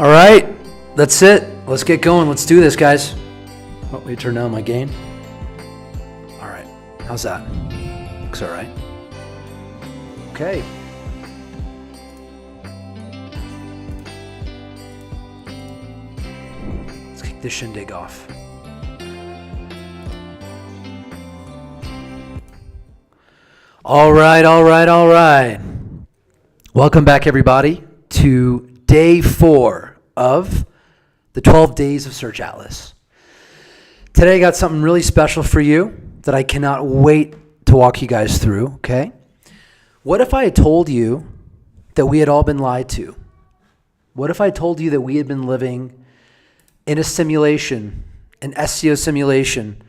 All right, that's it. Let's get going. Let's do this, guys. Oh, let me turn down my gain. All right, how's that? Looks all right. Okay. Let's kick this shindig off. All right. Welcome back, everybody, to day 4 of the 12 Days of Search Atlas. Today I got something really special for you that I cannot wait to walk you guys through, okay? What if I had told you that we had all been lied to? What if I told you that we had been living in a simulation, an SEO simulation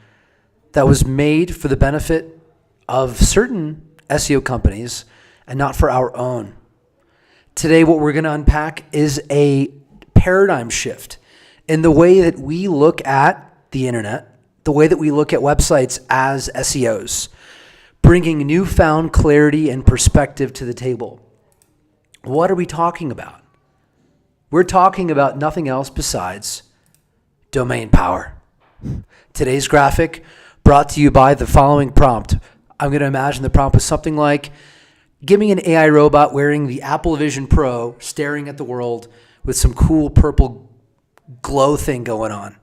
that was made for the benefit of certain SEO companies and not for our own? Today, what we're going to unpack is a paradigm shift in the way that we look at the internet, the way that we look at websites as SEOs, bringing newfound clarity and perspective to the table. What are we talking about? We're talking about nothing else besides domain power. Today's graphic brought to you by the following prompt. I'm going to imagine the prompt was something like, give me an AI robot wearing the Apple Vision Pro, staring at the world with some cool purple glow thing going on.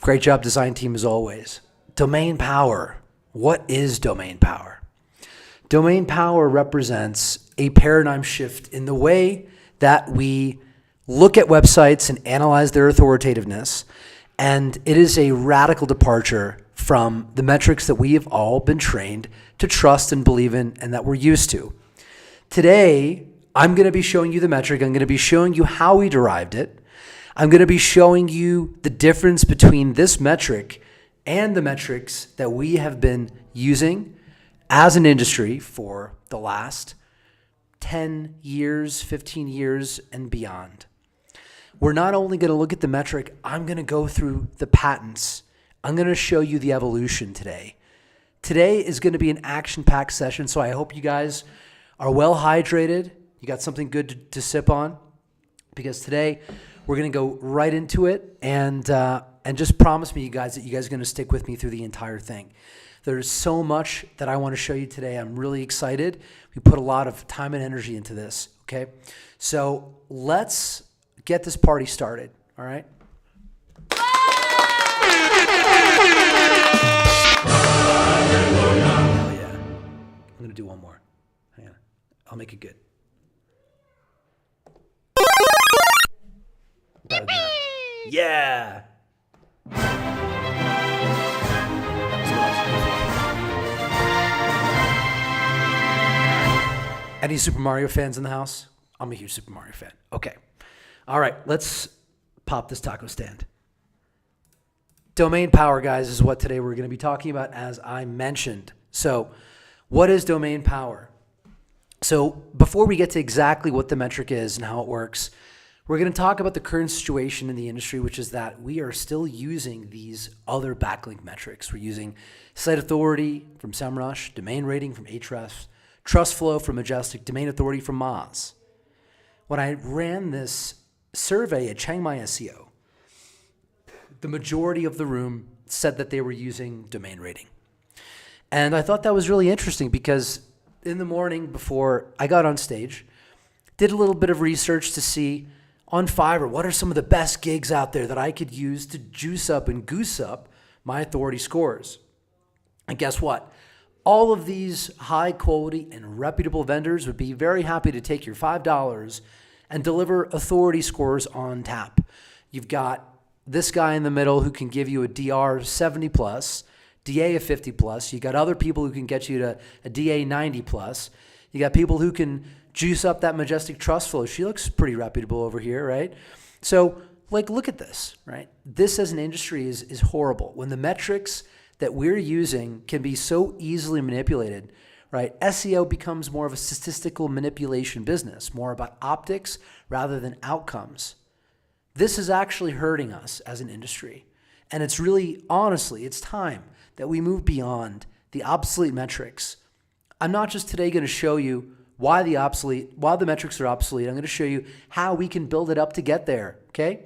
Great job, design team, as always. Domain power. What is domain power? Domain power represents a paradigm shift in the way that we look at websites and analyze their authoritativeness. And it is a radical departure from the metrics that we have all been trained to trust and believe in and that we're used to. Today, I'm going to be showing you the metric. I'm going to be showing you how we derived it. I'm going to be showing you the difference between this metric and the metrics that we have been using as an industry for the last 10 years, 15 years, and beyond. We're not only going to look at the metric, I'm going to go through the patents. I'm going to show you the evolution today. Today is going to be an action-packed session, so I hope you guys are well hydrated. You got something good to sip on, because today we're going to go right into it, and just promise me, you guys, that you guys are going to stick with me through the entire thing. There's so much that I want to show you today. I'm really excited. We put a lot of time and energy into this, okay? So let's get this party started, all right? Hell yeah. I'm going to do one more. Hang on. I'll make it good. Yeah. Any Super Mario fans in the house? I'm a huge Super Mario fan. Okay. All right, let's pop this taco stand. Domain power, guys, is what today we're going to be talking about, as I mentioned. So what is domain power? So before we get to exactly what the metric is and how it works, we're going to talk about the current situation in the industry, which is that we are still using these other backlink metrics. We're using site authority from SEMrush, domain rating from Ahrefs, trust flow from Majestic, domain authority from Moz. When I ran this survey at Chiang Mai SEO, the majority of the room said that they were using domain rating. And I thought that was really interesting, because in the morning before I got on stage, did a little bit of research to see on Fiverr, what are some of the best gigs out there that I could use to juice up and goose up my authority scores? And guess what? All of these high quality and reputable vendors would be very happy to take your $5 and deliver authority scores on tap. You've got this guy in the middle who can give you a DR 70 plus, DA of 50 plus. You got other people who can get you to a DA 90 plus. You got people who can juice up that Majestic trust flow. She looks pretty reputable over here, right? So, like, look at this, right? This as an industry is horrible. When the metrics that we're using can be so easily manipulated, right? SEO becomes more of a statistical manipulation business, more about optics rather than outcomes. This is actually hurting us as an industry. And it's really, honestly, it's time that we move beyond the obsolete metrics. I'm not just today going to show you why the metrics are obsolete. I'm going to show you how we can build it up to get there, okay?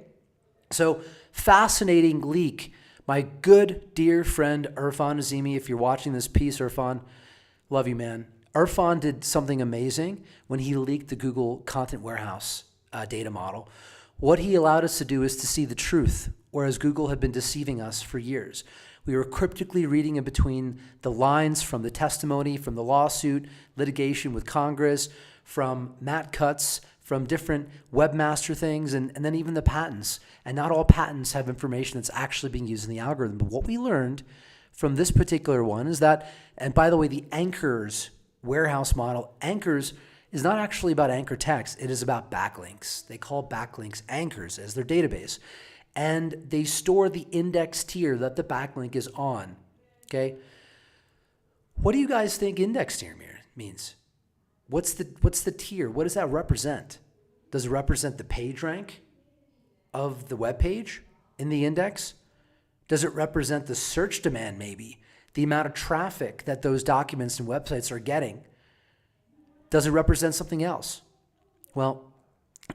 So, fascinating leak. My good dear friend Irfan Azimi, if you're watching this piece, Irfan, love you, man. Irfan did something amazing when he leaked the Google Content Warehouse data model. What he allowed us to do is to see the truth, whereas Google had been deceiving us for years. We were cryptically reading in between the lines from the testimony, from the lawsuit, litigation with Congress, from Matt Cutts, from different webmaster things, and then even the patents. And not all patents have information that's actually being used in the algorithm. But what we learned from this particular one is that, and by the way, the anchors warehouse model, anchors is not actually about anchor text. It is about backlinks. They call backlinks anchors as their database. And they store the index tier that the backlink is on, okay? What do you guys think index tier means? What's the tier? What does that represent? Does it represent the page rank of the web page in the index? Does it represent the search demand maybe? The amount of traffic that those documents and websites are getting? Does it represent something else? Well,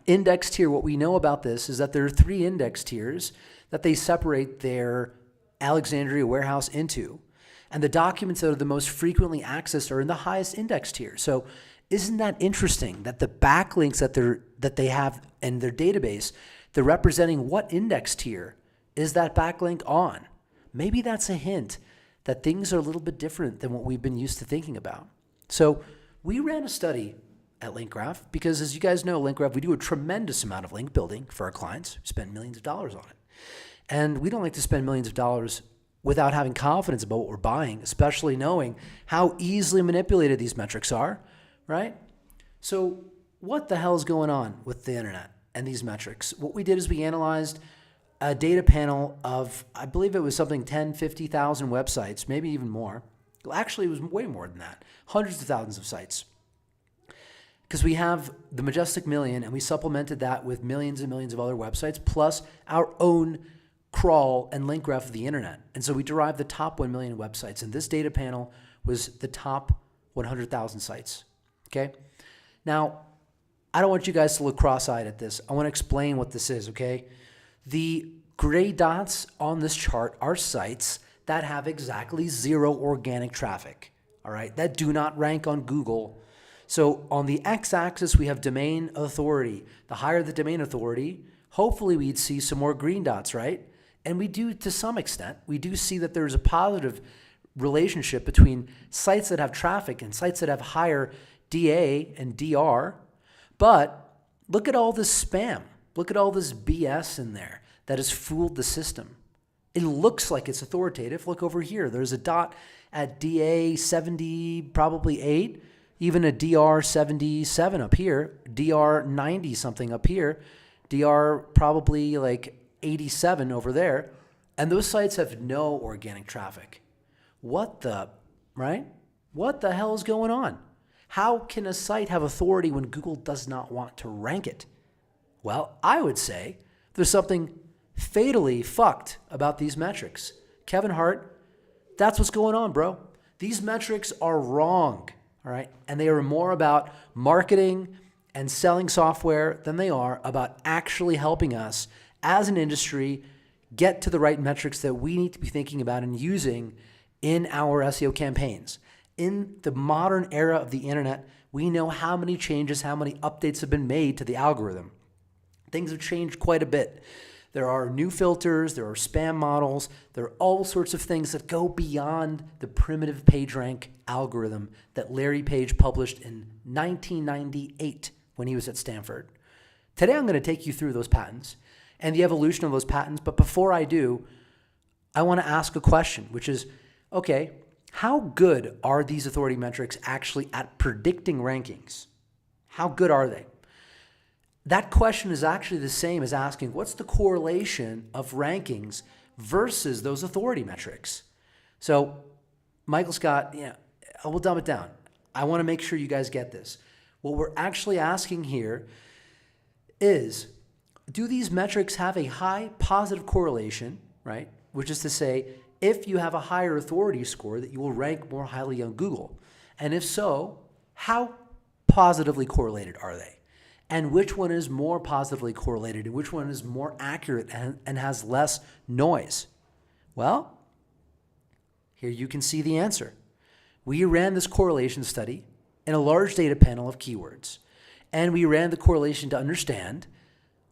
index tier, what we know about this is that there are 3 index tiers that they separate their Alexandria warehouse into. And the documents that are the most frequently accessed are in the highest index tier. So isn't that interesting that the backlinks that they have in their database, they're representing what index tier is that backlink on? Maybe that's a hint that things are a little bit different than what we've been used to thinking about. So we ran a study at LinkGraph because, as you guys know, LinkGraph, we do a tremendous amount of link building for our clients. We spend millions of dollars on it. And we don't like to spend millions of dollars without having confidence about what we're buying, especially knowing how easily manipulated these metrics are, right? So what the hell is going on with the internet and these metrics? What we did is we analyzed a data panel of, I believe it was something 10, 50,000 websites, maybe even more. Actually, it was way more than that. Hundreds of thousands of sites. Because we have the majestic million, and we supplemented that with millions and millions of other websites, plus our own crawl and link graph of the internet. And so we derived the top 1 million websites. And this data panel was the top 100,000 sites. Okay? Now, I don't want you guys to look cross-eyed at this. I want to explain what this is, okay? The gray dots on this chart are sites that have exactly 0 organic traffic, all right, that do not rank on Google. So on the x-axis, we have domain authority. The higher the domain authority, hopefully we'd see some more green dots, right? And we do to some extent. We do see that there's a positive relationship between sites that have traffic and sites that have higher DA and DR. But look at all this spam. Look at all this BS in there that has fooled the system. It looks like it's authoritative. Look over here. There's a dot at DA 70, probably 8, even a DR 77 up here, DR 90 something up here, DR probably like 87 over there. And those sites have no organic traffic. What the, right? What the hell is going on? How can a site have authority when Google does not want to rank it? Well, I would say there's something fatally fucked about these metrics. Kevin Hart, that's what's going on, bro. These metrics are wrong, all right? And they are more about marketing and selling software than they are about actually helping us as an industry get to the right metrics that we need to be thinking about and using in our SEO campaigns. In the modern era of the internet, we know how many changes, how many updates have been made to the algorithm. Things have changed quite a bit. There are new filters, there are spam models, there are all sorts of things that go beyond the primitive PageRank algorithm that Larry Page published in 1998 when he was at Stanford. Today I'm going to take you through those patents and the evolution of those patents, but before I do, I want to ask a question, which is, okay, how good are these authority metrics actually at predicting rankings? How good are they? That question is actually the same as asking, what's the correlation of rankings versus those authority metrics? So, Michael Scott, I will dumb it down. I want to make sure you guys get this. What we're actually asking here is, do these metrics have a high positive correlation, right? Which is to say, if you have a higher authority score, that you will rank more highly on Google. And if so, how positively correlated are they? And which one is more positively correlated and which one is more accurate and has less noise? Well, here you can see the answer. We ran this correlation study in a large data panel of keywords, and we ran the correlation to understand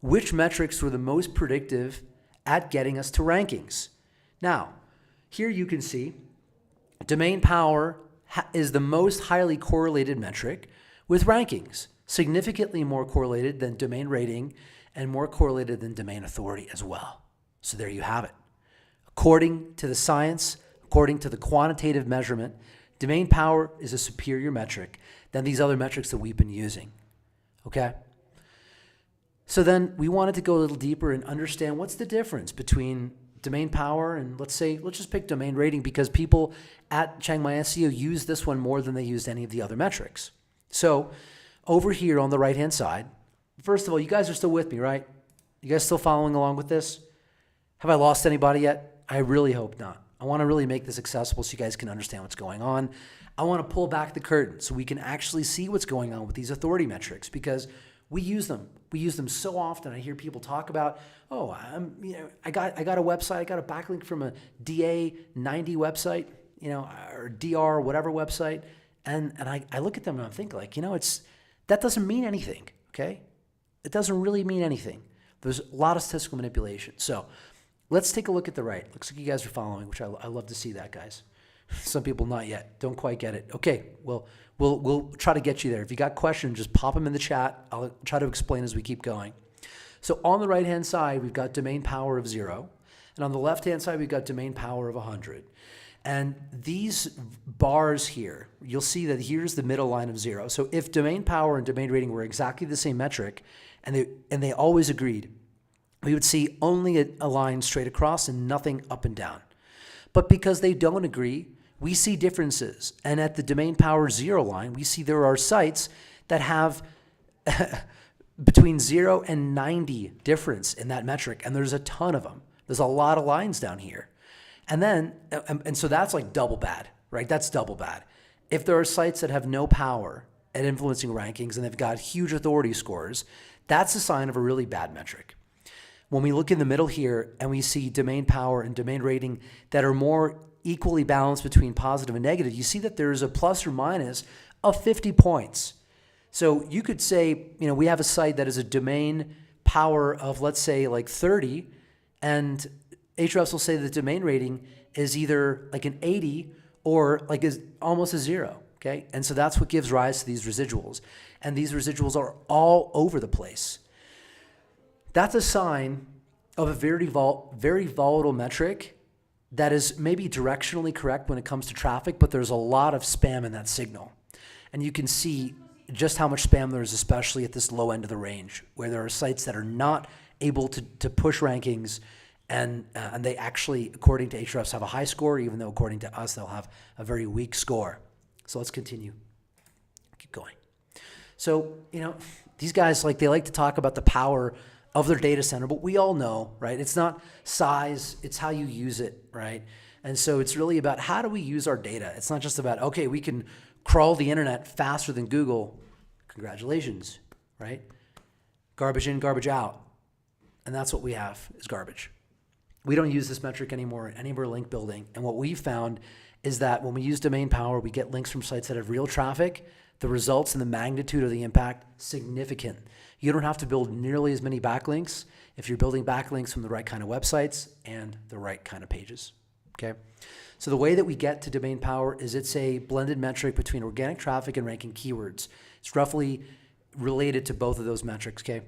which metrics were the most predictive at getting us to rankings. Now, here you can see domain power is the most highly correlated metric with rankings, significantly more correlated than domain rating and more correlated than domain authority as well. So there you have it. According to the science, according to the quantitative measurement, domain power is a superior metric than these other metrics that we've been using. Okay? So then we wanted to go a little deeper and understand what's the difference between domain power and let's just pick domain rating, because people at Chiang Mai SEO use this one more than they used any of the other metrics. So over here on the right-hand side, first of all, you guys are still with me, right? You guys still following along with this? Have I lost anybody yet? I really hope not. I want to really make this accessible so you guys can understand what's going on. I want to pull back the curtain so we can actually see what's going on with these authority metrics, because we use them. We use them so often. I hear people talk about, oh, I got a website, I got a backlink from a DA90 website, or DR whatever website, and I look at them and I'm thinking like, that doesn't mean anything, okay? It doesn't really mean anything. There's a lot of statistical manipulation. So let's take a look at the right. Looks like you guys are following, which I love to see that, guys. Some people not yet. Don't quite get it. Okay, well, we'll try to get you there. If you got questions, just pop them in the chat. I'll try to explain as we keep going. So on the right-hand side, we've got domain power of 0. And on the left-hand side, we've got domain power of 100. And these bars here, you'll see that here's the middle line of 0. So if domain power and domain rating were exactly the same metric, and they always agreed, we would see only a line straight across and nothing up and down. But because they don't agree, we see differences. And at the domain power 0 line, we see there are sites that have between 0 and 90 difference in that metric. And there's a ton of them. There's a lot of lines down here. And then, and so that's like double bad, right? That's double bad. If there are sites that have no power at influencing rankings and they've got huge authority scores, that's a sign of a really bad metric. When we look in the middle here and we see domain power and domain rating that are more equally balanced between positive and negative, you see that there's a plus or minus of 50 points. So you could say, we have a site that is a domain power of, let's say, like 30, and Ahrefs will say the domain rating is either like an 80 or like is almost a 0, okay? And so that's what gives rise to these residuals. And these residuals are all over the place. That's a sign of a very volatile metric that is maybe directionally correct when it comes to traffic, but there's a lot of spam in that signal. And you can see just how much spam there is, especially at this low end of the range, where there are sites that are not able to push rankings, and they actually, according to Ahrefs, have a high score, even though according to us, they'll have a very weak score. So let's continue. Keep going. So, these guys, they like to talk about the power of their data center, but we all know, right? It's not size, it's how you use it, right? And so it's really about how do we use our data? It's not just about, okay, we can crawl the internet faster than Google. Congratulations, right? Garbage in, garbage out. And that's what we have is garbage. We don't use this metric anymore in any of our link building. And what we found is that when we use domain power, we get links from sites that have real traffic. The results and the magnitude of the impact, significant. You don't have to build nearly as many backlinks if you're building backlinks from the right kind of websites and the right kind of pages, okay? So the way that we get to domain power is it's a blended metric between organic traffic and ranking keywords. It's roughly related to both of those metrics, okay?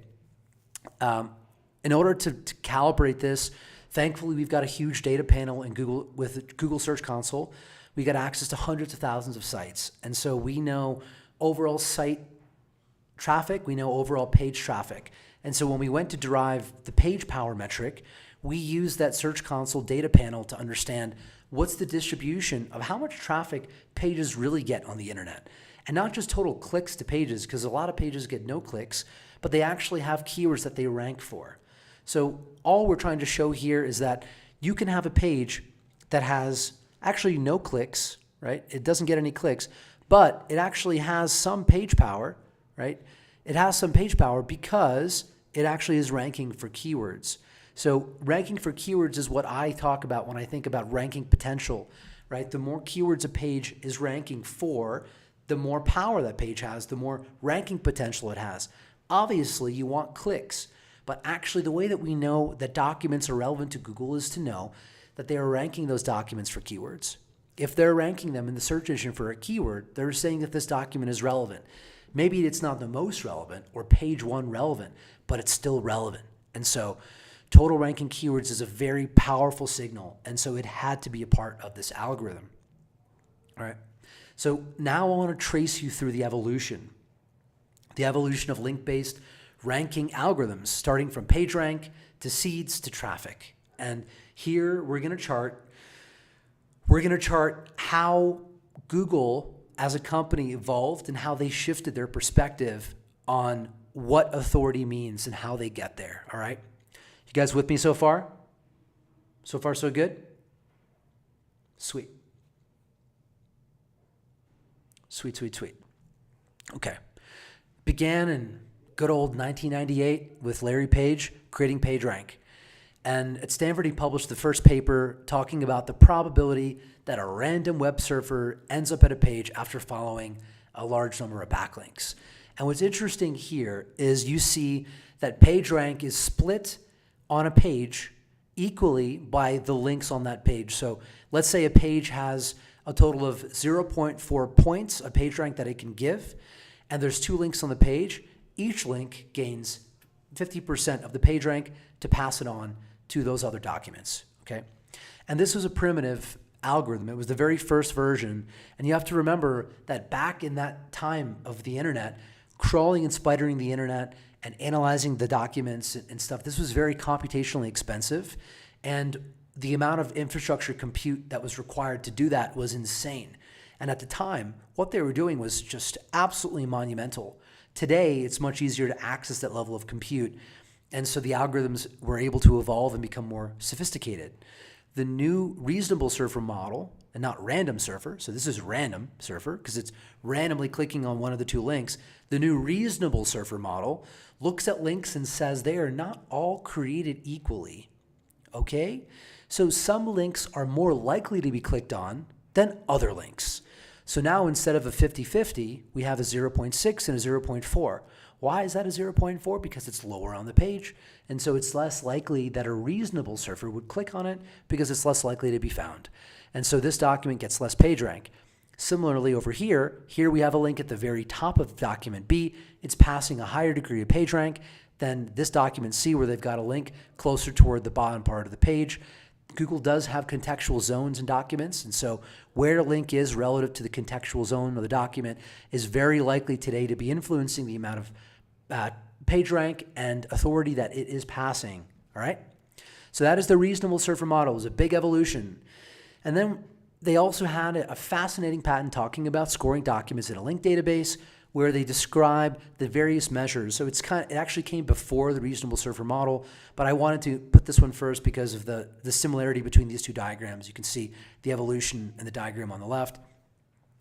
In order to calibrate this, thankfully we've got a huge data panel in Google with Google Search Console. We got access to hundreds of thousands of sites. And so we know overall site traffic, we know overall page traffic. And so when we went to derive the page power metric, we used that Search Console data panel to understand what's the distribution of how much traffic pages really get on the internet. And not just total clicks to pages, because a lot of pages get no clicks, but they actually have keywords that they rank for. So all we're trying to show here is that you can have a page that has actually no clicks, right? It doesn't get any clicks, but it actually has some page power, right? It has some page power because it actually is ranking for keywords. So ranking for keywords is what I talk about when I think about ranking potential, right? The more keywords a page is ranking for, the more power that page has, the more ranking potential it has. Obviously, you want clicks, but actually the way that we know that documents are relevant to Google is to know that they are ranking those documents for keywords. If they're ranking them in the search engine for a keyword, they're saying that this document is relevant. Maybe it's not the most relevant or page one relevant, but it's still relevant. And so total ranking keywords is a very powerful signal, and so it had to be a part of this algorithm. All right. So now I want to trace you through the evolution of link-based ranking algorithms, starting from PageRank to seeds to traffic. And here we're going to chart how Google as a company evolved and how they shifted their perspective on what authority means and how they get there. All right. You guys with me so far? So far, so good? Sweet. Sweet, sweet, sweet. Okay. Began in good old 1998 with Larry Page creating PageRank. And at Stanford, he published the first paper talking about the probability that a random web surfer ends up at a page after following a large number of backlinks. And what's interesting here is you see that PageRank is split on a page equally by the links on that page. So let's say a page has a total of 0.4 points, a PageRank that it can give, and there's 2 links on the page. Each link gains 50% of the PageRank to pass it on to those other documents, okay? And this was a primitive algorithm. It was the very first version, and you have to remember that back in that time of the internet, crawling and spidering the internet and analyzing the documents and stuff, this was very computationally expensive, and the amount of infrastructure compute that was required to do that was insane. And at the time, what they were doing was just absolutely monumental. Today, it's much easier to access that level of compute, and so the algorithms were able to evolve and become more sophisticated. The new reasonable surfer model, and not random surfer, so this is random surfer because it's randomly clicking on one of the 2 links. The new reasonable surfer model looks at links and says they are not all created equally, okay? So some links are more likely to be clicked on than other links. So now instead of a 50-50, we have a 0.6 and a 0.4. Why is that a 0.4? Because it's lower on the page. And so it's less likely that a reasonable surfer would click on it because it's less likely to be found. And so this document gets less PageRank. Similarly over here we have a link at the very top of document B. It's passing a higher degree of PageRank than this document C, where they've got a link closer toward the bottom part of the page. Google does have contextual zones in documents, and so where a link is relative to the contextual zone of the document is very likely today to be influencing the amount of PageRank and authority that it is passing, all right? So that is the reasonable surfer model. It was a big evolution. And then they also had a fascinating patent talking about scoring documents in a link database where they describe the various measures. So it actually came before the reasonable surfer model, but I wanted to put this one first because of the similarity between these 2 diagrams. You can see the evolution in the diagram on the left.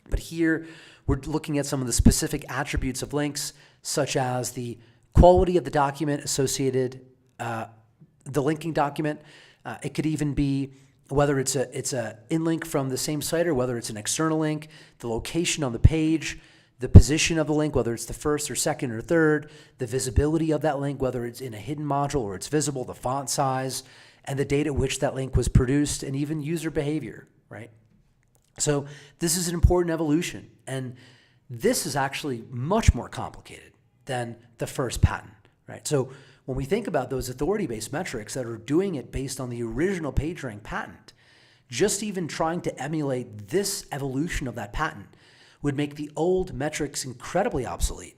But here we're looking at some of the specific attributes of links, such as the quality of the document associated, the linking document. It could even be whether it's a in-link from the same site or whether it's an external link, the location on the page, the position of the link, whether it's the first or second or third, the visibility of that link, whether it's in a hidden module or it's visible, the font size, and the date at which that link was produced, and even user behavior, right? So this is an important evolution, and this is actually much more complicated than the first patent, right? So when we think about those authority-based metrics that are doing it based on the original PageRank patent, just even trying to emulate this evolution of that patent would make the old metrics incredibly obsolete.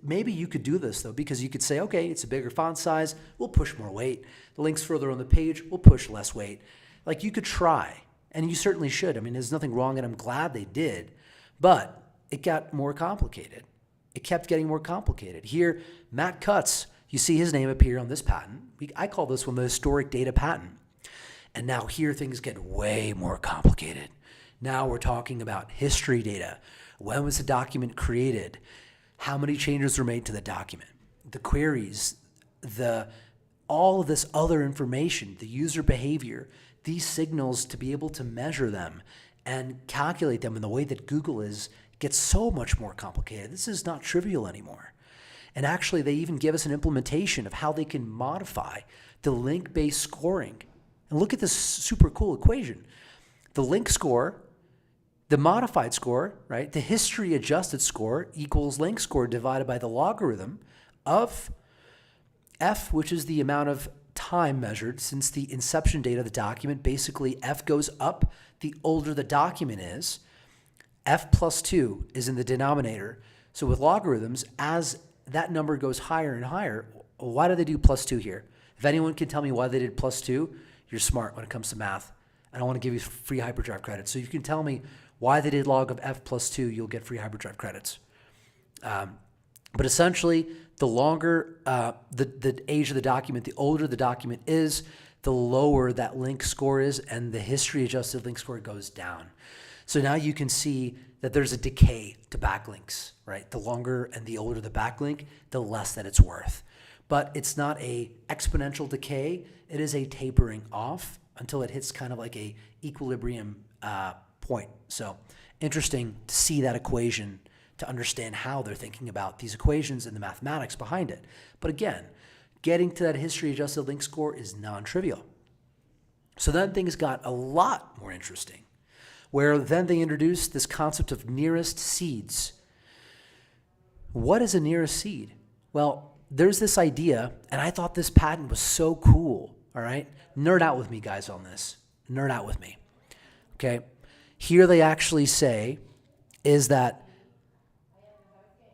Maybe you could do this, though, because you could say, okay, it's a bigger font size, we'll push more weight. The links further on the page, we'll push less weight. Like, you could try, and you certainly should. I mean, there's nothing wrong, and I'm glad they did, but it got more complicated. It kept getting more complicated. Here, Matt Cutts, you see his name appear on this patent. I call this one the historic data patent. And now here things get way more complicated. Now we're talking about history data. when was the document created, how many changes were made to the document, the queries, all of this other information, the user behavior, these signals, to be able to measure them and calculate them in the way that Google is, gets so much more complicated. This is not trivial anymore. And actually, they even give us an implementation of how they can modify the link-based scoring. And look at this super cool equation. The link score, the modified score, right? The history adjusted score equals link score divided by the logarithm of F, which is the amount of time measured since the inception date of the document. Basically, F goes up the older the document is. F plus 2 is in the denominator. So with logarithms, as that number goes higher and higher, why do they do plus 2 here? If anyone can tell me why they did plus 2, you're smart when it comes to math. I don't want to give you free hyperdrive credits. So you can tell me why they did log of F plus 2, you'll get free hyperdrive credits. But essentially, the longer the age of the document, the older the document is, the lower that link score is, and the history adjusted link score goes down. So now you can see that there's a decay to backlinks, right? The longer and the older the backlink, the less that it's worth. But it's not a exponential decay. It is a tapering off until it hits kind of like a equilibrium point. So interesting to see that equation, to understand how they're thinking about these equations and the mathematics behind it. But again, getting to that history adjusted link score is non-trivial. So then things got a lot more interesting, where then they introduced this concept of nearest seeds. What is a nearest seed? Well, there's this idea, and I thought this patent was so cool, all right? Nerd out with me, guys, on this. Nerd out with me, okay? Here they actually say is that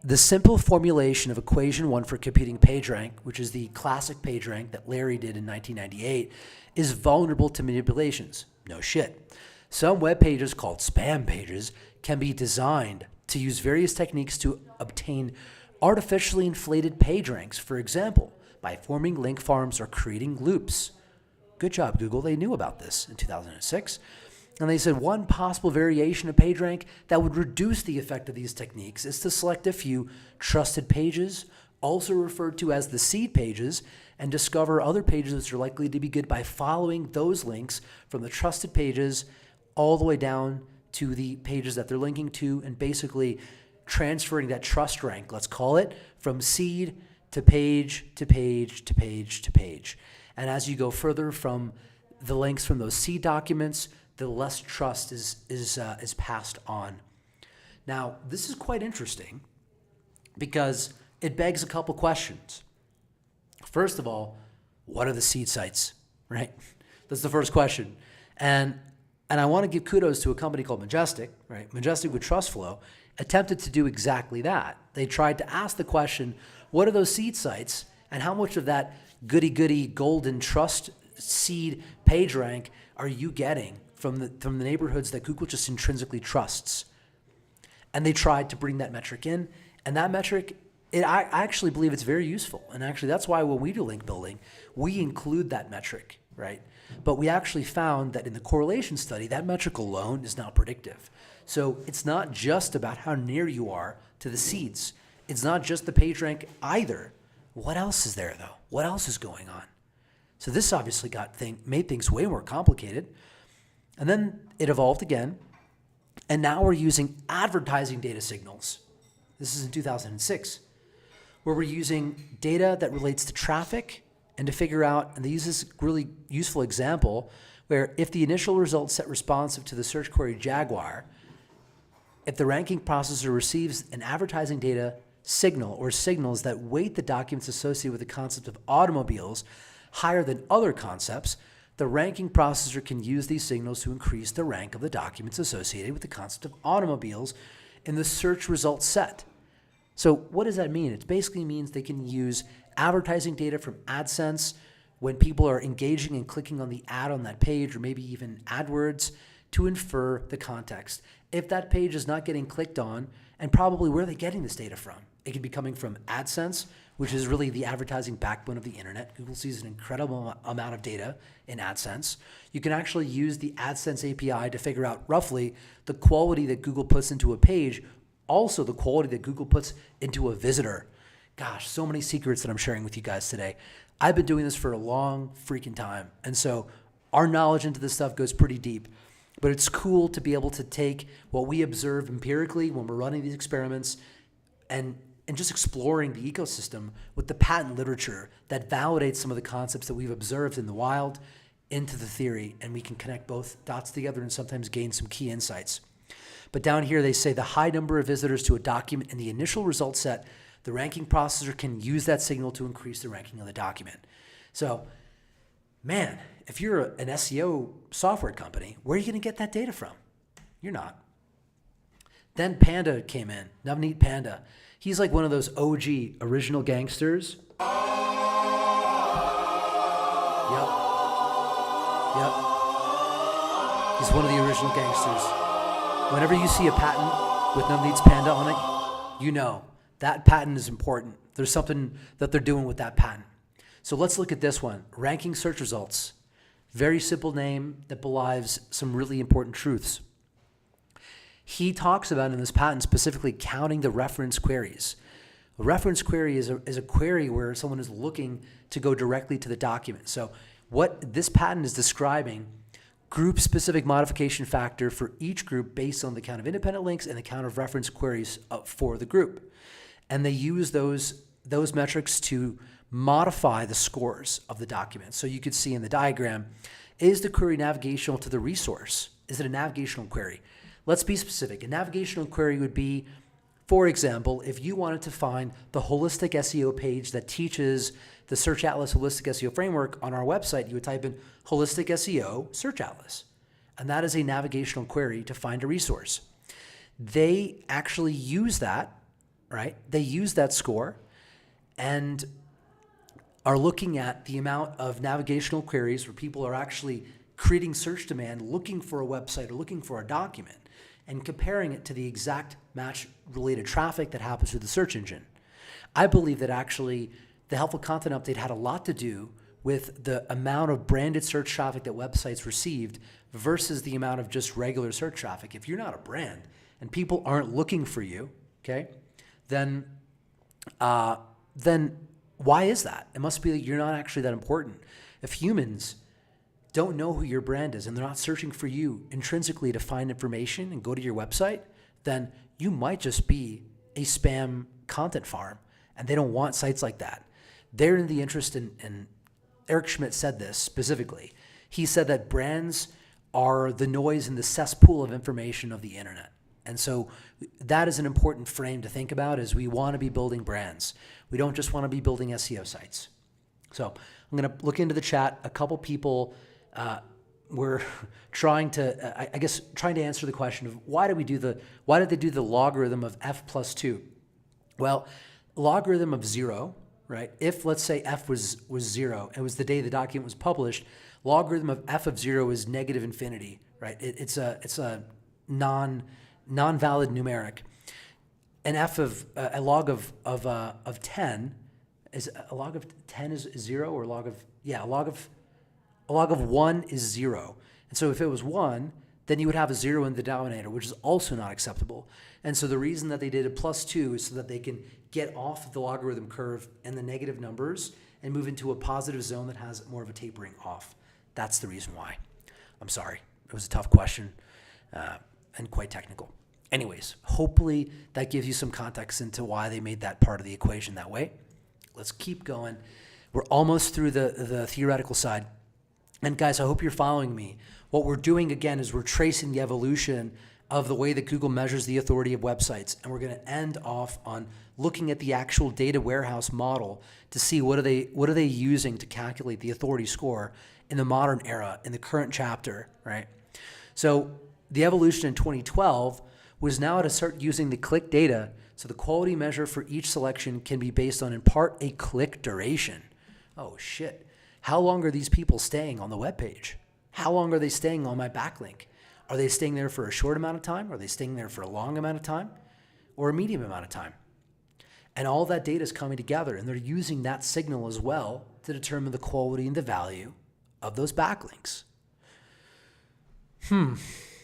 the simple formulation of equation 1 for computing PageRank, which is the classic PageRank that Larry did in 1998, is vulnerable to manipulations. No shit. Some web pages called spam pages can be designed to use various techniques to obtain artificially inflated page ranks, for example, by forming link farms or creating loops. Good job, Google. They knew about this in 2006. And they said one possible variation of PageRank that would reduce the effect of these techniques is to select a few trusted pages, also referred to as the seed pages, and discover other pages which are likely to be good by following those links from the trusted pages all the way down to the pages that they're linking to, and basically transferring that trust rank, let's call it, from seed to page to page to page to page. And as you go further from the links from those seed documents, the less trust is passed on. Now, this is quite interesting because it begs a couple questions. First of all, what are the seed sites, right? That's the first question. And I want to give kudos to a company called Majestic, right? Majestic with TrustFlow attempted to do exactly that. They tried to ask the question, what are those seed sites, and how much of that goody-goody golden trust seed page rank are you getting from the neighborhoods that Google just intrinsically trusts? And they tried to bring that metric in, and that metric, I actually believe it's very useful. And actually, that's why when we do link building, we include that metric, right? But we actually found that in the correlation study, that metric alone is not predictive. So it's not just about how near you are to the seeds. It's not just the page rank either. What else is there, though? What else is going on? So this obviously made things way more complicated. And then it evolved again. And now we're using advertising data signals. This is in 2006, where we're using data that relates to traffic and to figure out, and they use this really useful example, where if the initial result set responsive to the search query Jaguar, if the ranking processor receives an advertising data signal or signals that weight the documents associated with the concept of automobiles higher than other concepts, the ranking processor can use these signals to increase the rank of the documents associated with the concept of automobiles in the search result set. So what does that mean? It basically means they can use advertising data from AdSense when people are engaging and clicking on the ad on that page, or maybe even AdWords, to infer the context. If that page is not getting clicked on, and probably where are they getting this data from? It could be coming from AdSense, which is really the advertising backbone of the internet. Google sees an incredible amount of data in AdSense. You can actually use the AdSense API to figure out roughly the quality that Google puts into a page Also, the quality that Google puts into a visitor. Gosh, so many secrets that I'm sharing with you guys today. I've been doing this for a long freaking time. And so our knowledge into this stuff goes pretty deep. But it's cool to be able to take what we observe empirically when we're running these experiments and just exploring the ecosystem with the patent literature that validates some of the concepts that we've observed in the wild into the theory, and we can connect both dots together and sometimes gain some key insights. But down here they say the high number of visitors to a document in the initial result set, the ranking processor can use that signal to increase the ranking of the document. So, man, if you're an SEO software company, where are you going to get that data from? You're not. Then Panda came in, Navneet Panda. He's like one of those OG original gangsters. Yep. He's one of the original gangsters. Whenever you see a patent with Navneet's Panda on it, you know that patent is important. There's something that they're doing with that patent. So let's look at this one. Ranking search results. Very simple name that belies some really important truths. He talks about in this patent specifically counting the reference queries. A reference query is a query where someone is looking to go directly to the document. So what this patent is describing, group-specific modification factor for each group based on the count of independent links and the count of reference queries for the group. And they use those metrics to modify the scores of the document. So you could see in the diagram, is the query navigational to the resource? Is it a navigational query? Let's be specific. A navigational query would be, for example, if you wanted to find the holistic SEO page that teaches the Search Atlas Holistic SEO Framework on our website, you would type in Holistic SEO Search Atlas. And that is a navigational query to find a resource. They actually use that, right? They use that score and are looking at the amount of navigational queries where people are actually creating search demand, looking for a website or looking for a document, and comparing it to the exact match-related traffic that happens through the search engine. I believe that actually the Helpful Content Update had a lot to do with the amount of branded search traffic that websites received versus the amount of just regular search traffic. If you're not a brand and people aren't looking for you, okay, then why is that? It must be that you're not actually that important. If humans don't know who your brand is and they're not searching for you intrinsically to find information and go to your website, then you might just be a spam content farm, and they don't want sites like that. They're in the interest in Eric Schmidt said this specifically. He said that brands are the noise in the cesspool of information of the internet. And so that is an important frame to think about, is we want to be building brands. We don't just want to be building SEO sites. So I'm going to look into the chat. A couple people were trying to answer the question of why did they do the logarithm of f plus 2? Well, logarithm of 0, right? If, let's say, f was 0, it was the day the document was published, logarithm of f of 0 is negative infinity, right? It's a non-valid numeric. An f of a log of 10 is a log of 10 is 0, or a log of 1 is 0. And so if it was 1, then you would have a 0 in the denominator, which is also not acceptable. And so the reason that they did a plus 2 is so that they can get off the logarithm curve and the negative numbers and move into a positive zone that has more of a tapering off. That's the reason why. I'm sorry. It was a tough question and quite technical. Anyways, hopefully that gives you some context into why they made that part of the equation that way. Let's keep going. We're almost through the theoretical side. And guys, I hope you're following me. What we're doing, again, is we're tracing the evolution of the way that Google measures the authority of websites. And we're going to end off on looking at the actual data warehouse model to see what are they using to calculate the authority score in the modern era, in the current chapter, right? So the evolution in 2012 was now to start using the click data. So the quality measure for each selection can be based on, in part, a click duration. Oh, shit. How long are these people staying on the web page? How long are they staying on my backlink? Are they staying there for a short amount of time? Are they staying there for a long amount of time? Or a medium amount of time? And all that data is coming together, and they're using that signal as well to determine the quality and the value of those backlinks.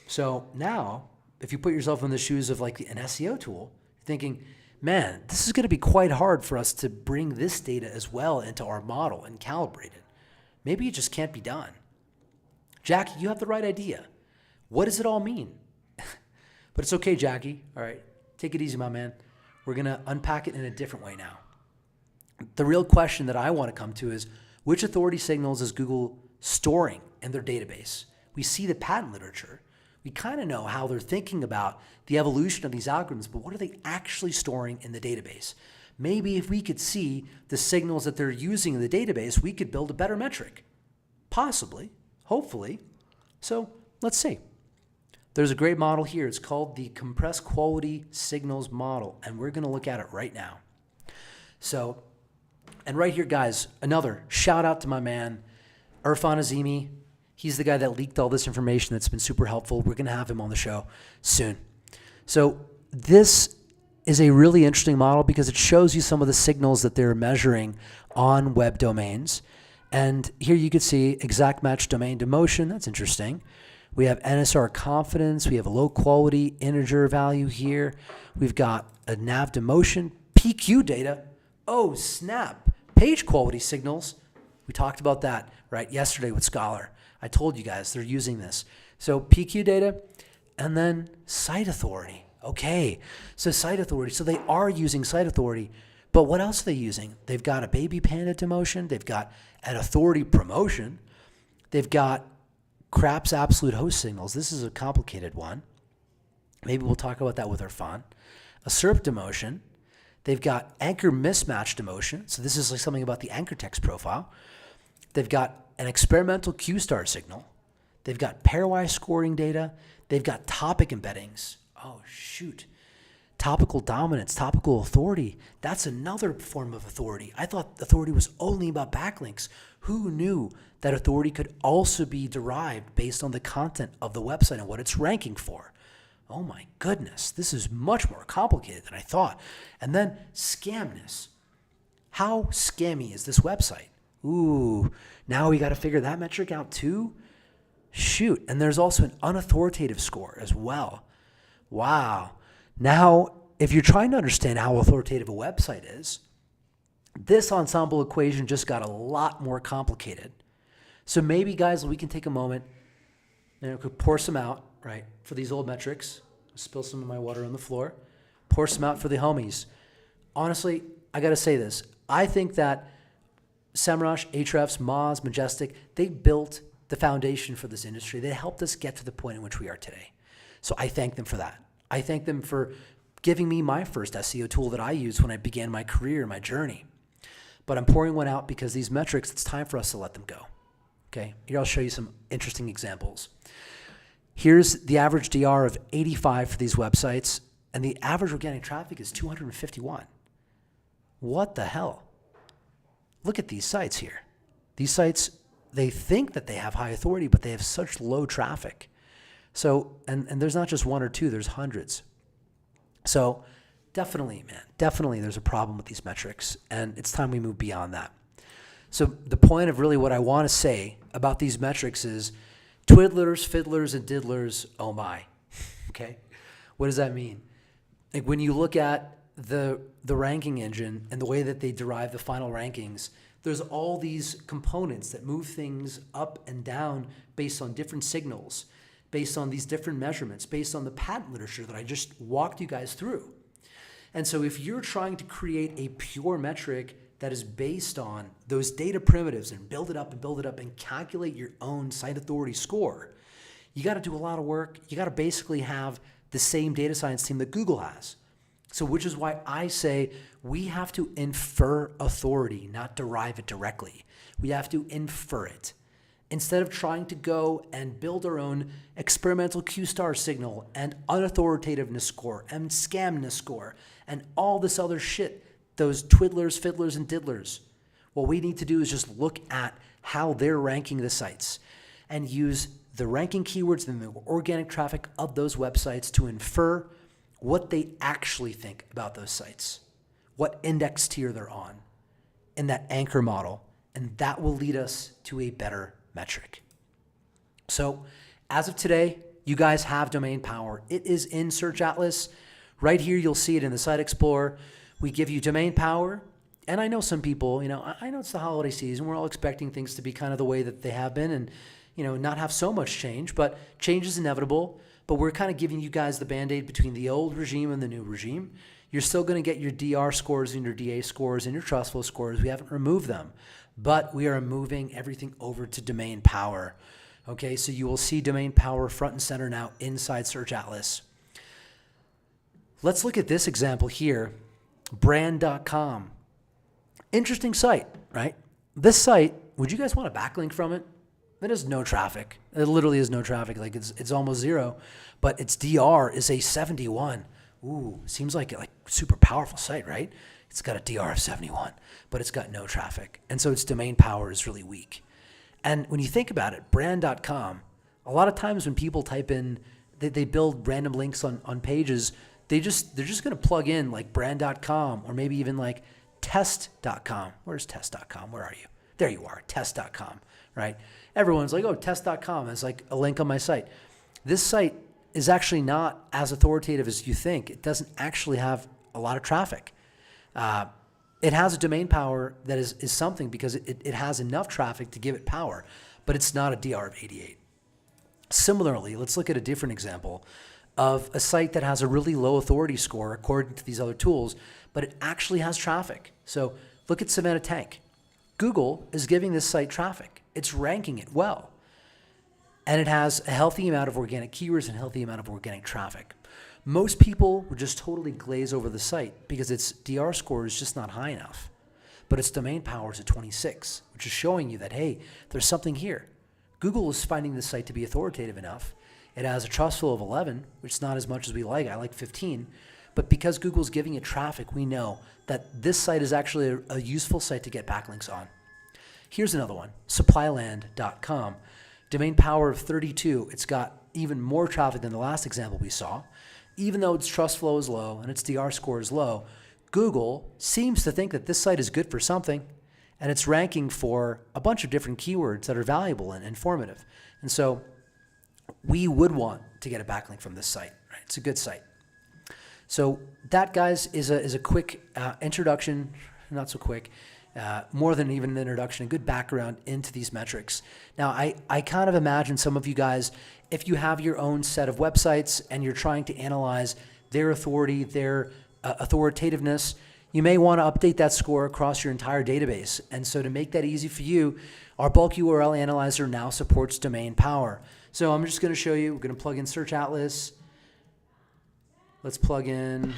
So now, if you put yourself in the shoes of like an SEO tool, thinking, man, this is going to be quite hard for us to bring this data as well into our model and calibrate it. Maybe it just can't be done. Jackie, you have the right idea. What does it all mean? But it's okay, Jackie. All right, take it easy, my man. We're going to unpack it in a different way now. The real question that I want to come to is, which authority signals is Google storing in their database? We see the patent literature. We kind of know how they're thinking about the evolution of these algorithms, but what are they actually storing in the database? Maybe if we could see the signals that they're using in the database, we could build a better metric. Possibly, hopefully. So let's see. There's a great model here. It's called the compressed quality signals model, and we're going to look at it right now. So, and right here, guys, another shout out to my man, Irfan Azimi. He's the guy that leaked all this information that's been super helpful. We're going to have him on the show soon. So this is a really interesting model because it shows you some of the signals that they're measuring on web domains. And here you can see exact match domain to motion. That's interesting. We have NSR confidence. We have a low quality integer value here. We've got a nav to motion, PQ data. Oh, snap. Page quality signals. We talked about that right yesterday with Scholar. I told you guys they're using this. So PQ data and then site authority. Okay, so site authority. So they are using site authority, but what else are they using? They've got a baby panda demotion. They've got an authority promotion. They've got craps absolute host signals. This is a complicated one. Maybe we'll talk about that with Irfan. A SERP demotion. They've got anchor mismatch demotion. So this is like something about the anchor text profile. They've got an experimental Q-star signal. They've got pairwise scoring data. They've got topic embeddings. Oh, shoot. Topical dominance, topical authority. That's another form of authority. I thought authority was only about backlinks. Who knew that authority could also be derived based on the content of the website and what it's ranking for? Oh my goodness, this is much more complicated than I thought. And then scamness. How scammy is this website? Ooh, now we got to figure that metric out too? Shoot, and there's also an unauthoritative score as well. Wow. Now, if you're trying to understand how authoritative a website is, this ensemble equation just got a lot more complicated. So maybe, guys, we can take a moment and could pour some out, right, for these old metrics. Spill some of my water on the floor. Pour some out for the homies. Honestly, I got to say this. I think that Semrush, Ahrefs, Moz, Majestic, they built the foundation for this industry. They helped us get to the point in which we are today. So I thank them for that. I thank them for giving me my first SEO tool that I used when I began my career, my journey. But I'm pouring one out because these metrics, it's time for us to let them go. Okay, here I'll show you some interesting examples. Here's the average DR of 85 for these websites, and the average organic traffic is 251. What the hell? Look at these sites here. These sites, they think that they have high authority, but they have such low traffic. So, and there's not just one or two, there's hundreds. So definitely, man, definitely there's a problem with these metrics, and it's time we move beyond that. So the point of really what I want to say about these metrics is twiddlers, fiddlers, and diddlers, oh my, okay? What does that mean? Like when you look at the ranking engine and the way that they derive the final rankings, there's all these components that move things up and down based on different signals, based on these different measurements, based on the patent literature that I just walked you guys through. And so if you're trying to create a pure metric that is based on those data primitives and build it up and calculate your own site authority score, you got to do a lot of work. You got to basically have the same data science team that Google has. So which is why I say we have to infer authority, not derive it directly. We have to infer it. Instead of trying to go and build our own experimental Q-star signal and unauthoritativeness score and scamness score and all this other shit, those twiddlers, fiddlers, and diddlers. What we need to do is just look at how they're ranking the sites and use the ranking keywords and the organic traffic of those websites to infer what they actually think about those sites, what index tier they're on in that anchor model, and that will lead us to a better metric. So as of today, you guys have domain power. It is in Search Atlas. Right here, you'll see it in the Site Explorer. We give you domain power. And I know some people, I know it's the holiday season. We're all expecting things to be kind of the way that they have been and, not have so much change. But change is inevitable. But we're kind of giving you guys the Band-Aid between the old regime and the new regime. You're still going to get your DR scores and your DA scores and your trust flow scores. We haven't removed them. But we are moving everything over to domain power. Okay, so you will see domain power front and center now inside Search Atlas. Let's look at this example here, brand.com. Interesting site, right? This site, would you guys want a backlink from it? It has no traffic. It literally has no traffic. Like it's almost zero, but its DR is a 71. Ooh, seems like a super powerful site, right? It's got a DR of 71, but it's got no traffic. And so its domain power is really weak. And when you think about it, brand.com, a lot of times when people type in, they build random links on pages, they're just going to plug in like brand.com or maybe even like test.com. Where's test.com? Where are you? There you are, test.com, right? Everyone's like, oh, test.com is like a link on my site. This site is actually not as authoritative as you think. It doesn't actually have a lot of traffic. It has a domain power that is something because it has enough traffic to give it power, but it's not a DR of 88. Similarly, let's look at a different example of a site that has a really low authority score according to these other tools, but it actually has traffic. So look at Savannah Tank. Google is giving this site traffic. It's ranking it well. And it has a healthy amount of organic keywords and a healthy amount of organic traffic. Most people would just totally glaze over the site because its DR score is just not high enough. But its domain power is at 26, which is showing you that, hey, there's something here. Google is finding this site to be authoritative enough. It has a trust flow of 11, which is not as much as we like. I like 15. But because Google's giving it traffic, we know that this site is actually a useful site to get backlinks on. Here's another one, supplyland.com. Domain power of 32. It's got even more traffic than the last example we saw. Even though its trust flow is low and its DR score is low, Google seems to think that this site is good for something, and it's ranking for a bunch of different keywords that are valuable and informative. And so we would want to get a backlink from this site. Right? It's a good site. So that, guys, is a quick introduction, not so quick, more than even an introduction, a good background into these metrics. Now, I kind of imagine some of you guys, if you have your own set of websites and you're trying to analyze their authority, their authoritativeness, you may want to update that score across your entire database. And so to make that easy for you, our bulk URL analyzer now supports domain power. So I'm just going to show you, we're going to plug in Search Atlas. Let's plug in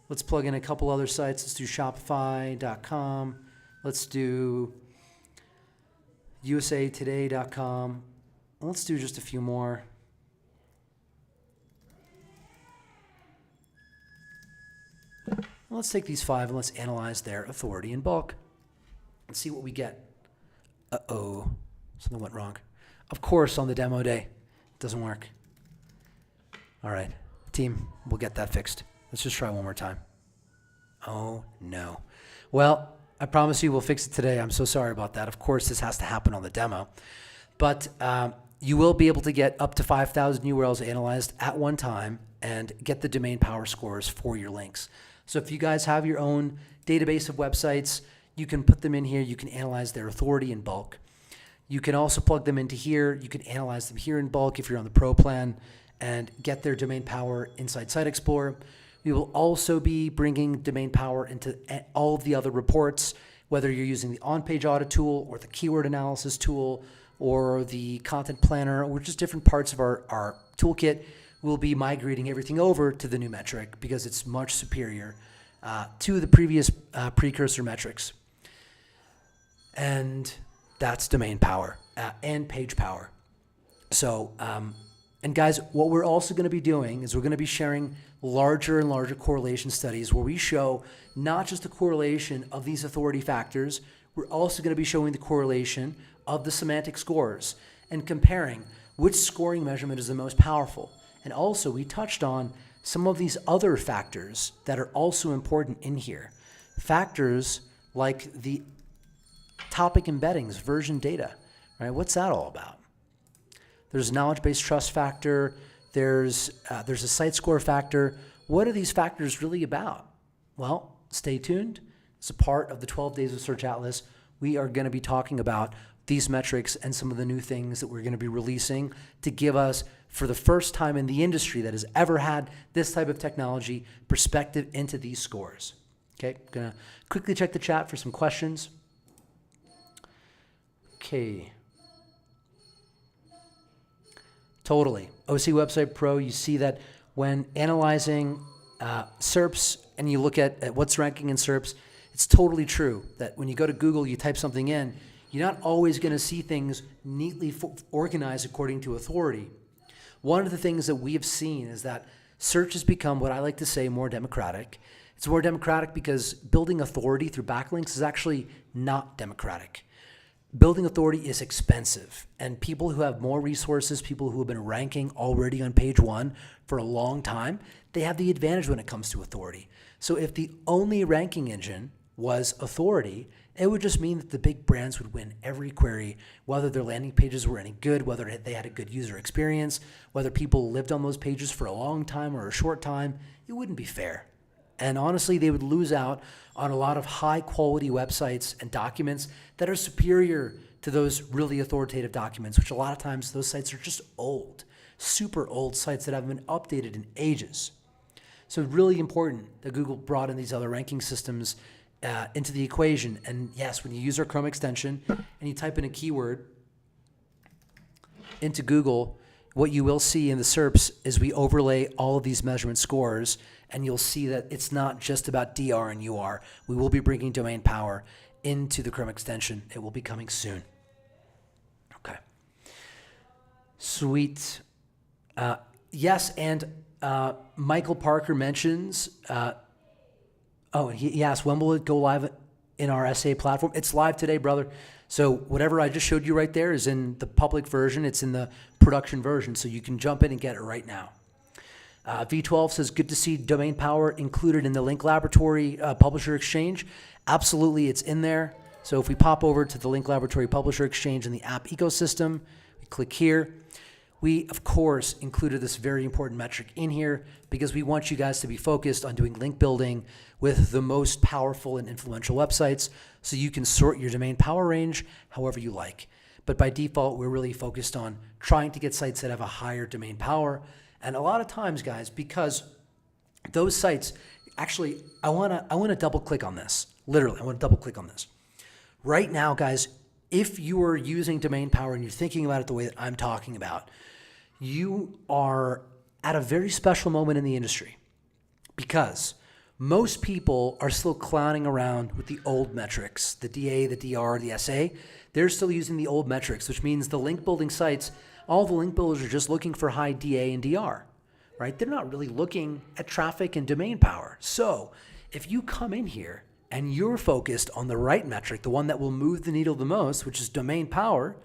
a couple other sites. Let's do Shopify.com. Let's do USAtoday.com. Let's do just a few more. Let's take these 5 and let's analyze their authority in bulk and see what we get. Uh-oh, something went wrong. Of course, on the demo day, it doesn't work. All right, team, we'll get that fixed. Let's just try one more time. Oh, no. Well, I promise you we'll fix it today. I'm so sorry about that. Of course, this has to happen on the demo. But you will be able to get up to 5,000 URLs analyzed at one time and get the domain power scores for your links. So if you guys have your own database of websites, you can put them in here. You can analyze their authority in bulk. You can also plug them into here. You can analyze them here in bulk if you're on the Pro plan and get their domain power inside Site Explorer. We will also be bringing domain power into all of the other reports, whether you're using the on-page audit tool or the keyword analysis tool or the content planner or just different parts of our toolkit. We'll be migrating everything over to the new metric because it's much superior to the previous precursor metrics. And that's domain power and page power. So, and guys, what we're also going to be doing is we're going to be sharing larger and larger correlation studies where we show not just the correlation of these authority factors, we're also going to be showing the correlation of the semantic scores and comparing which scoring measurement is the most powerful. And also, we touched on some of these other factors that are also important in here. Factors like the topic embeddings, version data, right? What's that all about? There's a knowledge-based trust factor. There's a site score factor. What are these factors really about? Well, stay tuned. It's a part of the 12 Days of Search Atlas. We are going to be talking about these metrics and some of the new things that we're going to be releasing to give us, for the first time in the industry that has ever had this type of technology, perspective into these scores. Okay, I'm going to quickly check the chat for some questions. Okay. Totally. OC Website Pro, you see that when analyzing SERPs and you look at what's ranking in SERPs, it's totally true that when you go to Google, you type something in, you're not always going to see things neatly organized according to authority. One of the things that we have seen is that search has become, what I like to say, more democratic. It's more democratic because building authority through backlinks is actually not democratic. Building authority is expensive, and people who have more resources, people who have been ranking already on page one for a long time, they have the advantage when it comes to authority. So if the only ranking engine was authority, it would just mean that the big brands would win every query, whether their landing pages were any good, whether they had a good user experience, whether people lived on those pages for a long time or a short time. It wouldn't be fair. And honestly, they would lose out on a lot of high quality websites and documents that are superior to those really authoritative documents, which a lot of times those sites are just old, super old sites that haven't been updated in ages. So really important that Google brought in these other ranking systems into the equation. And yes, when you use our Chrome extension and you type in a keyword into Google, what you will see in the SERPs is we overlay all of these measurement scores, and you'll see that it's not just about DR and UR. We will be bringing domain power into the Chrome extension. It will be coming soon. Okay. Sweet. Yes, and Michael Parker mentions, he asked, when will it go live in our SA platform? It's live today, brother. So whatever I just showed you right there is in the public version. It's in the production version, so you can jump in and get it right now. V12 says, good to see domain power included in the Link Laboratory Publisher Exchange. Absolutely, it's in there. So if we pop over to the Link Laboratory Publisher Exchange in the app ecosystem, we click here. We, of course, included this very important metric in here because we want you guys to be focused on doing link building with the most powerful and influential websites so you can sort your domain power range however you like. But by default, we're really focused on trying to get sites that have a higher domain power. And a lot of times, guys, because those sites, actually, I want to double click on this. Literally, I want to double click on this. Right now, guys, if you are using domain power and you're thinking about it the way that I'm talking about, you are at a very special moment in the industry because most people are still clowning around with the old metrics, the DA, the DR, the SA. They're still using the old metrics, which means the link building sites, all the link builders are just looking for high DA and DR, right? They're not really looking at traffic and domain power. So if you come in here and you're focused on the right metric, the one that will move the needle the most, which is domain power,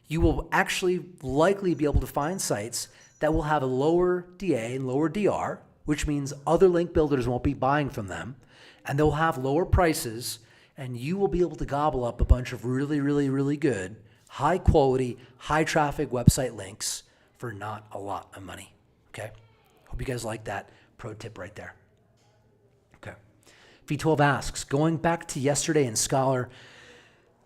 you will actually likely be able to find sites that will have a lower DA and lower DR, which means other link builders won't be buying from them, and they'll have lower prices, and you will be able to gobble up a bunch of really, really, really good, high quality, high traffic website links for not a lot of money, okay? Hope you guys like that pro tip right there. Okay. V12 asks, going back to yesterday in Scholar,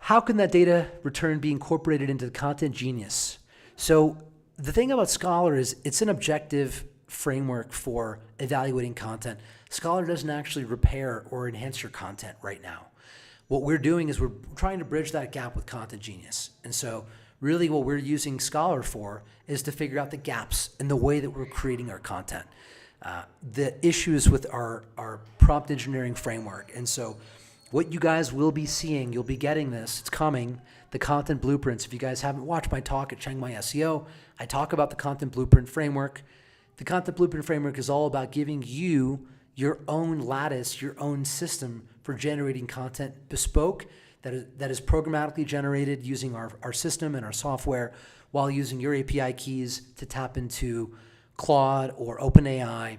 how can that data return be incorporated into the Content Genius? So the thing about Scholar is it's an objective framework for evaluating content. Scholar doesn't actually repair or enhance your content right now. What we're doing is we're trying to bridge that gap with Content Genius. And so really what we're using Scholar for is to figure out the gaps in the way that we're creating our content, the issues with our prompt engineering framework. And so what you guys will be seeing, you'll be getting this, it's coming, the content blueprints. If you guys haven't watched my talk at Chiang Mai SEO, I talk about the content blueprint framework. The content blueprint framework is all about giving you your own lattice, your own system for generating content bespoke that is programmatically generated using our system and our software while using your API keys to tap into Claude or OpenAI,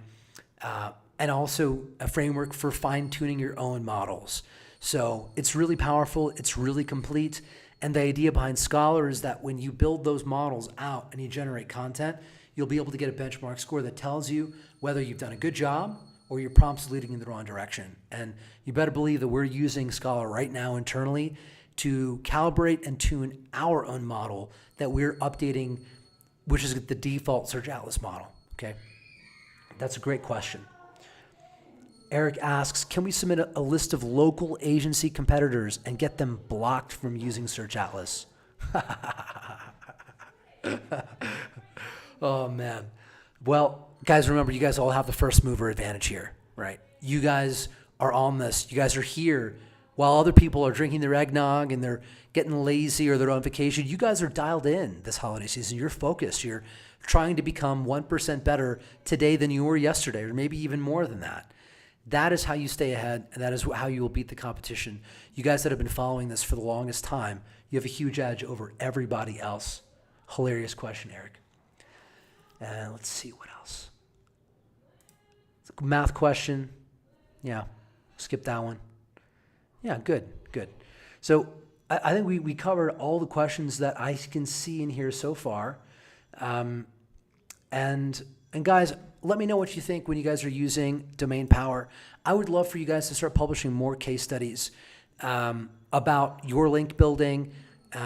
and also a framework for fine-tuning your own models. So it's really powerful, it's really complete, and the idea behind Scholar is that when you build those models out and you generate content, you'll be able to get a benchmark score that tells you whether you've done a good job or your prompt's leading in the wrong direction. And you better believe that we're using Scala right now internally to calibrate and tune our own model that we're updating, which is the default Search Atlas model, okay? That's a great question. Eric asks, can we submit a list of local agency competitors and get them blocked from using Search Atlas? Oh, man. Well, guys, remember, you guys all have the first mover advantage here, right? You guys are on this. You guys are here while other people are drinking their eggnog and they're getting lazy or they're on vacation. You guys are dialed in this holiday season. You're focused. You're trying to become 1% better today than you were yesterday, or maybe even more than that. That is how you stay ahead, and that is how you will beat the competition. You guys that have been following this for the longest time, you have a huge edge over everybody else. Hilarious question, Eric. And let's see what else. It's a math question. Yeah, skip that one. Yeah, good. So I think we covered all the questions that I can see in here so far. And guys, let me know what you think when you guys are using domain power. I would love for you guys to start publishing more case studies about your link building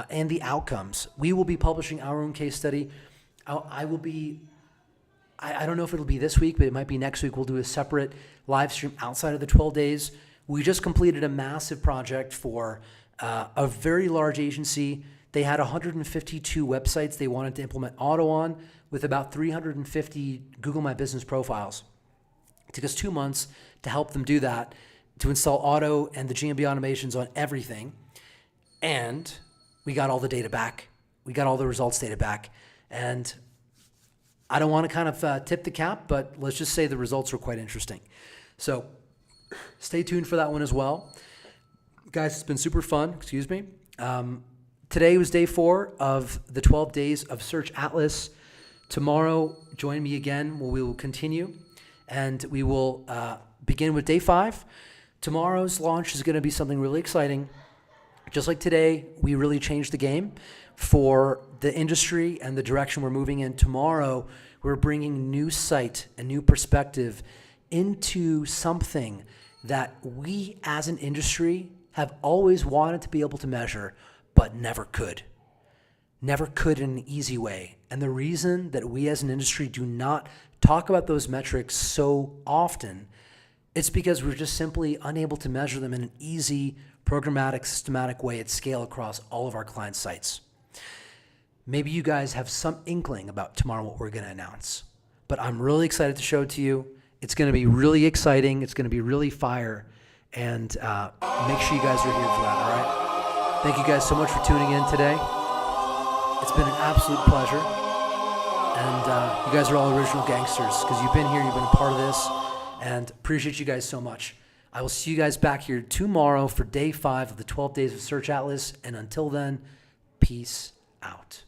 and the outcomes. We will be publishing our own case study. I don't know if it'll be this week, but it might be next week. We'll do a separate live stream outside of the 12 days. We just completed a massive project for a very large agency. They had 152 websites they wanted to implement auto on with about 350 Google My Business profiles. It took us 2 months to help them do that, to install auto and the GMB automations on everything. And we got all the data back. We got all the results data back. And I don't want to kind of tip the cap, but let's just say the results were quite interesting. So stay tuned for that one as well. Guys, it's been super fun. Excuse me. Today was day 4 of the 12 days of Search Atlas. Tomorrow, join me again where we will continue, and we will begin with day 5. Tomorrow's launch is going to be something really exciting. Just like today, we really changed the game for the industry and the direction we're moving in. Tomorrow, we're bringing new sight and new perspective into something that we as an industry have always wanted to be able to measure, but never could. Never could in an easy way. And the reason that we as an industry do not talk about those metrics so often, it's because we're just simply unable to measure them in an easy, programmatic, systematic way at scale across all of our client sites. Maybe you guys have some inkling about tomorrow what we're going to announce, but I'm really excited to show it to you. It's going to be really exciting. It's going to be really fire, and make sure you guys are here for that, all right? Thank you guys so much for tuning in today. It's been an absolute pleasure, and you guys are all original gangsters because you've been here, you've been a part of this, and appreciate you guys so much. I will see you guys back here tomorrow for day 5 of the 12 days of Search Atlas, and until then, peace out.